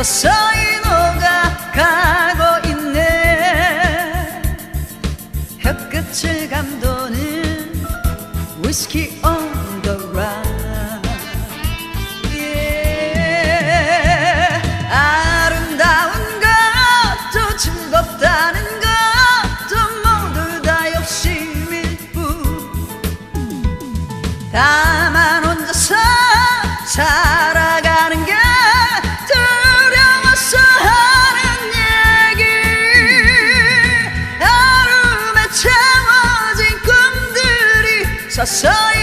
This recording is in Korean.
서서히 녹아가고 있네. 햇끝을 감도는 위스키 on the run. yeah. 아름다운 것도 즐겁다는 것도 모두 다 욕심일 뿐. 다만 혼자서 살아가는 게 두려워서 하는 얘기. 얼음에 채워진 꿈들이 서서히